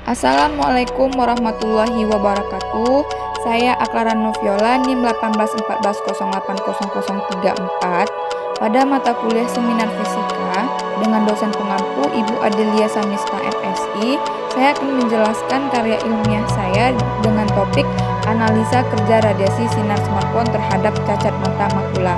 Assalamualaikum warahmatullahi wabarakatuh. Saya Aklaran Noviola NIM 1814080034 pada mata kuliah Seminar Fisika dengan dosen pengampu Ibu Adelia Samista MSI. Saya akan menjelaskan karya ilmiah saya dengan topik analisa kerja radiasi sinar smartphone terhadap cacat mata makula.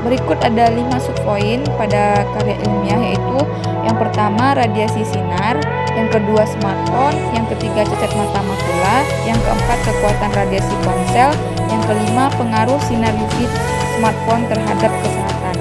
Berikut ada 5 subpoin pada karya ilmiah, yaitu yang pertama radiasi sinar, yang kedua smartphone, yang ketiga cacat mata makula, yang keempat kekuatan radiasi ponsel, yang kelima pengaruh sinar UV smartphone terhadap kesehatan.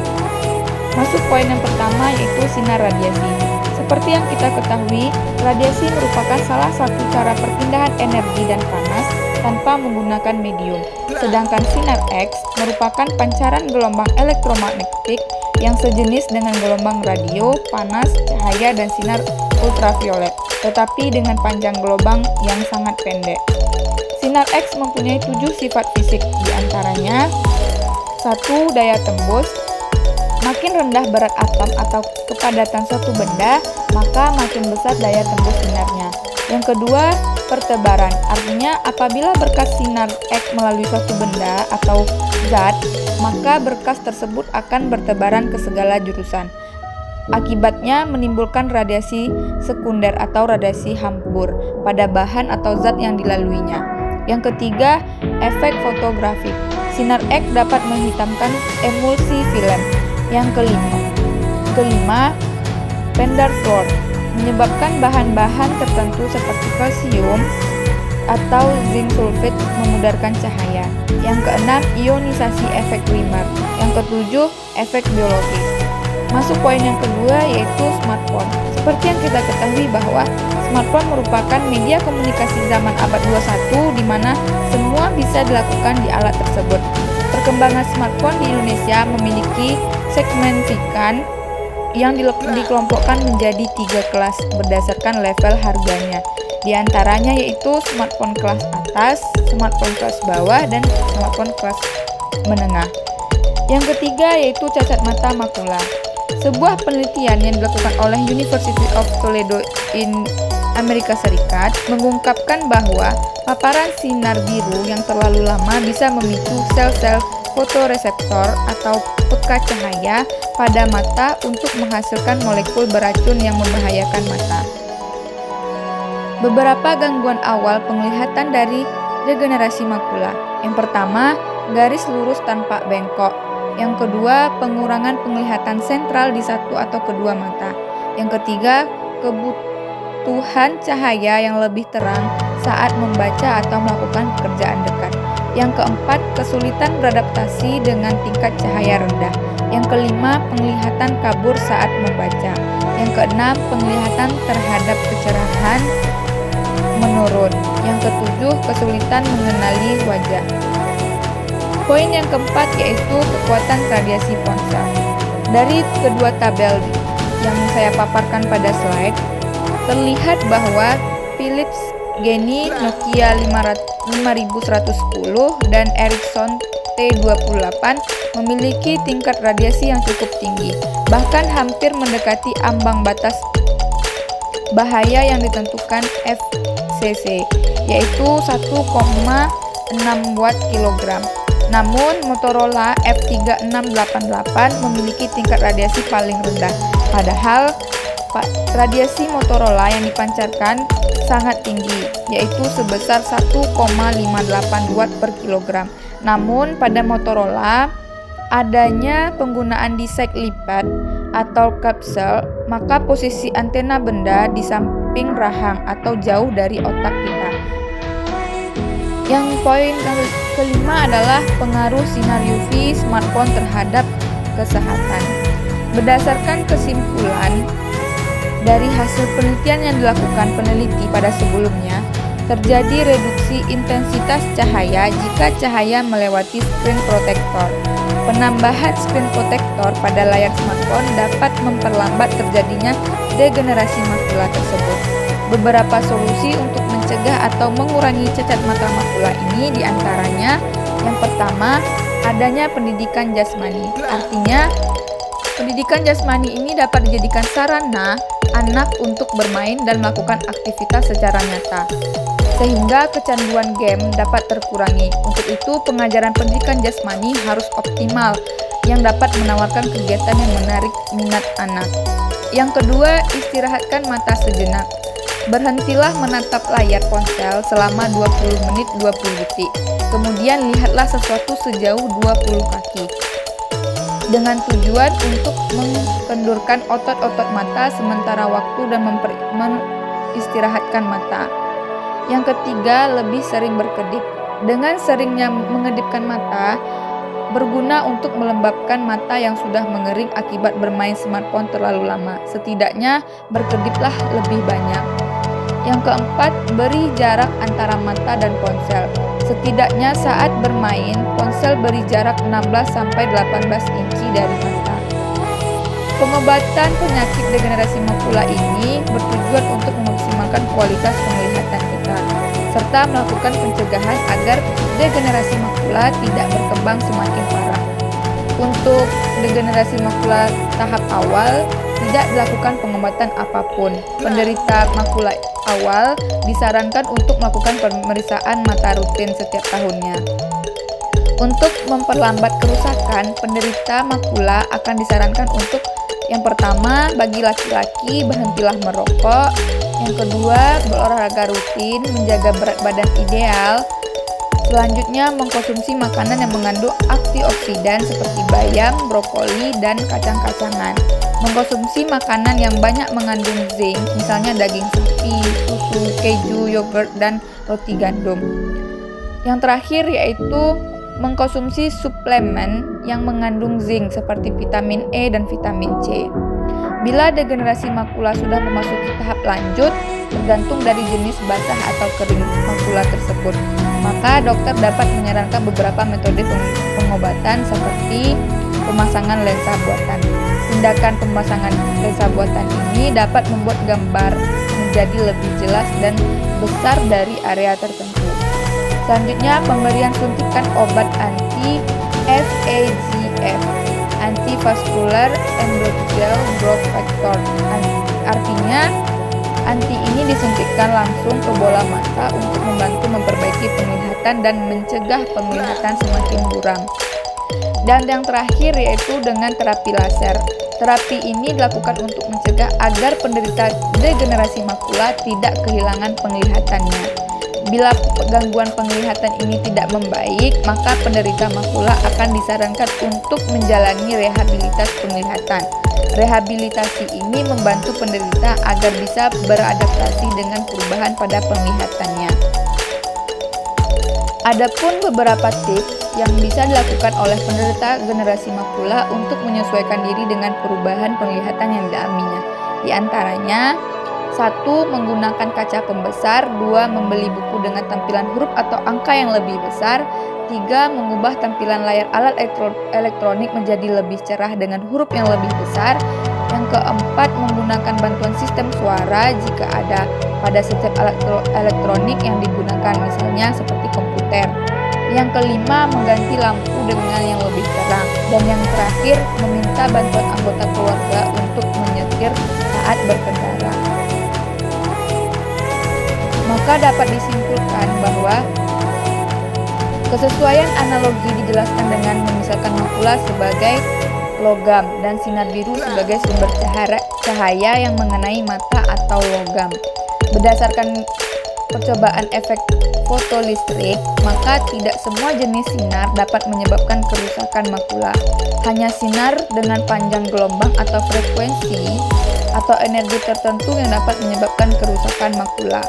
Masuk poin yang pertama, yaitu sinar radiasi. Seperti yang kita ketahui, radiasi merupakan salah satu cara perpindahan energi dan panas tanpa menggunakan medium. Sedangkan sinar X merupakan pancaran gelombang elektromagnetik yang sejenis dengan gelombang radio, panas, cahaya, dan sinar ultraviolet, tetapi dengan panjang gelombang yang sangat pendek. Sinar X mempunyai 7 sifat fisik, diantaranya 1. Daya tembus. Makin rendah berat atom atau kepadatan suatu benda, maka makin besar daya tembus sinarnya. Yang kedua, pertebaran. Artinya, apabila berkas sinar X melalui suatu benda atau zat, maka berkas tersebut akan bertebaran ke segala jurusan. Akibatnya menimbulkan radiasi sekunder atau radiasi hampur pada bahan atau zat yang dilaluinya. Yang ketiga, efek fotografik. Sinar X dapat menghitamkan emulsi film. Yang kelima, van der Waals, menyebabkan bahan-bahan tertentu seperti kalsium atau zinc sulfit memudarkan cahaya. Yang keenam, ionisasi efek Wimmer. Yang ketujuh, efek biologis. Masuk poin yang kedua, yaitu smartphone. Seperti yang kita ketahui bahwa smartphone merupakan media komunikasi zaman abad 21 di mana semua bisa dilakukan di alat tersebut. Perkembangan smartphone di Indonesia memiliki segmentasikan yang dikelompokkan menjadi 3 kelas berdasarkan level harganya. Di antaranya yaitu smartphone kelas atas, smartphone kelas bawah, dan smartphone kelas menengah. Yang ketiga yaitu cacat mata makula. Sebuah penelitian yang dilakukan oleh University of Toledo in Amerika Serikat mengungkapkan bahwa paparan sinar biru yang terlalu lama bisa memicu sel-sel fotoreseptor atau peka cahaya pada mata untuk menghasilkan molekul beracun yang membahayakan mata. Beberapa gangguan awal penglihatan dari degenerasi makula. Yang pertama, garis lurus tanpa bengkok. Yang kedua, pengurangan penglihatan sentral di satu atau kedua mata. Yang ketiga, kebutuhan cahaya yang lebih terang saat membaca atau melakukan pekerjaan dekat. Yang keempat, kesulitan beradaptasi dengan tingkat cahaya rendah. Yang kelima, penglihatan kabur saat membaca. Yang keenam, penglihatan terhadap kecerahan menurun. Yang ketujuh, kesulitan mengenali wajah. Poin yang keempat yaitu kekuatan radiasi ponsel. Dari kedua tabel yang saya paparkan pada slide, terlihat bahwa Philips, Genie, Nokia 5110 dan Ericsson T28 memiliki tingkat radiasi yang cukup tinggi, bahkan hampir mendekati ambang batas bahaya yang ditentukan FCC, yaitu 1,6 watt kilogram. Namun Motorola F3688 memiliki tingkat radiasi paling rendah. Padahal radiasi Motorola yang dipancarkan sangat tinggi, yaitu sebesar 1,58 watt per kilogram. Namun pada Motorola adanya penggunaan disek lipat atau kapsel, maka posisi antena benda di samping rahang atau jauh dari otak kita. Yang poin kelima adalah pengaruh sinar UV smartphone terhadap kesehatan. Berdasarkan kesimpulan dari hasil penelitian yang dilakukan peneliti pada sebelumnya, terjadi reduksi intensitas cahaya jika cahaya melewati screen protector. Penambahan screen protector pada layar smartphone dapat memperlambat terjadinya degenerasi makula tersebut. Beberapa solusi untuk mencegah atau mengurangi cacat mata makula ini diantaranya, yang pertama, adanya pendidikan jasmani. Artinya, pendidikan jasmani ini dapat dijadikan sarana anak untuk bermain dan melakukan aktivitas secara nyata, sehingga kecanduan game dapat terkurangi. Untuk itu, pengajaran pendidikan jasmani harus optimal, yang dapat menawarkan kegiatan yang menarik minat anak. Yang kedua, istirahatkan mata sejenak. Berhentilah menatap layar ponsel selama 20 menit 20 detik. Kemudian lihatlah sesuatu sejauh 20 kaki. Dengan tujuan untuk mengendurkan otot-otot mata sementara waktu dan istirahatkan mata. Yang ketiga, lebih sering berkedip. Dengan seringnya mengedipkan mata, berguna untuk melembabkan mata yang sudah mengering akibat bermain smartphone terlalu lama. Setidaknya berkediplah lebih banyak. Yang keempat, beri jarak antara mata dan ponsel. Setidaknya saat bermain, ponsel beri jarak 16-18 inci dari mata. Pengobatan penyakit degenerasi makula ini bertujuan untuk memaksimalkan kualitas penglihatan kita, serta melakukan pencegahan agar degenerasi makula tidak berkembang semakin parah. Untuk degenerasi makula tahap awal, tidak dilakukan pengobatan apapun. Penderita makula awal disarankan untuk melakukan pemeriksaan mata rutin setiap tahunnya. Untuk memperlambat kerusakan, penderita makula akan disarankan untuk yang pertama, bagi laki-laki berhentilah merokok. Yang kedua, berolahraga rutin, menjaga berat badan ideal. Selanjutnya, mengkonsumsi makanan yang mengandung antioksidan seperti bayam, brokoli, dan kacang-kacangan. Mengkonsumsi makanan yang banyak mengandung zinc, misalnya daging sapi, susu, keju, yogurt, dan roti gandum. Yang terakhir yaitu mengkonsumsi suplemen yang mengandung zinc seperti vitamin E dan vitamin C. Bila degenerasi makula sudah memasuki tahap lanjut, tergantung dari jenis basah atau kering makula tersebut, maka dokter dapat menyarankan beberapa metode pengobatan seperti pemasangan lensa buatan. Tindakan pemasangan lensa buatan ini dapat membuat gambar menjadi lebih jelas dan besar dari area tertentu. Selanjutnya, pemberian suntikan obat anti-VEGF, anti-vascular endothelial growth factor. Artinya, anti ini disuntikkan langsung ke bola mata untuk membantu memperbaiki penglihatan dan mencegah penglihatan semakin buram. Dan yang terakhir yaitu dengan terapi laser. Terapi ini dilakukan untuk mencegah agar penderita degenerasi makula tidak kehilangan penglihatannya. Bila gangguan penglihatan ini tidak membaik, maka penderita makula akan disarankan untuk menjalani rehabilitasi penglihatan. Rehabilitasi ini membantu penderita agar bisa beradaptasi dengan perubahan pada penglihatannya. Adapun beberapa tips yang bisa dilakukan oleh penderita degenerasi makula untuk menyesuaikan diri dengan perubahan penglihatan yang dialaminya. Di antaranya, 1. Menggunakan kaca pembesar. 2. Membeli buku dengan tampilan huruf atau angka yang lebih besar. 3. Mengubah tampilan layar alat elektronik menjadi lebih cerah dengan huruf yang lebih besar. Yang keempat, menggunakan bantuan sistem suara jika ada pada setiap alat elektronik yang digunakan, misalnya seperti komputer. Yang kelima, mengganti lampu dengan yang lebih terang. Dan yang terakhir, meminta bantuan anggota keluarga untuk menyetir saat berkendara. Maka dapat disimpulkan bahwa kesesuaian analogi dijelaskan dengan memisahkan makula sebagai logam dan sinar biru sebagai sumber cahaya yang mengenai mata atau logam. Berdasarkan percobaan efek fotolistrik, maka tidak semua jenis sinar dapat menyebabkan kerusakan makula. Hanya sinar dengan panjang gelombang atau frekuensi atau energi tertentu yang dapat menyebabkan kerusakan makula.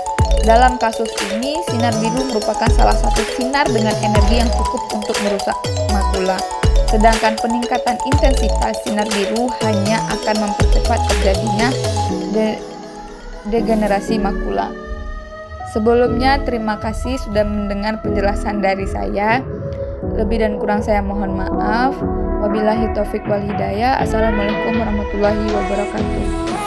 Dalam kasus ini, sinar biru merupakan salah satu sinar dengan energi yang cukup untuk merusak makula. Sedangkan peningkatan intensitas sinar biru hanya akan mempercepat terjadinya degenerasi makula. Sebelumnya, terima kasih sudah mendengar penjelasan dari saya. Lebih dan kurang saya mohon maaf. Wabillahi taufik wal hidayah. Assalamualaikum warahmatullahi wabarakatuh.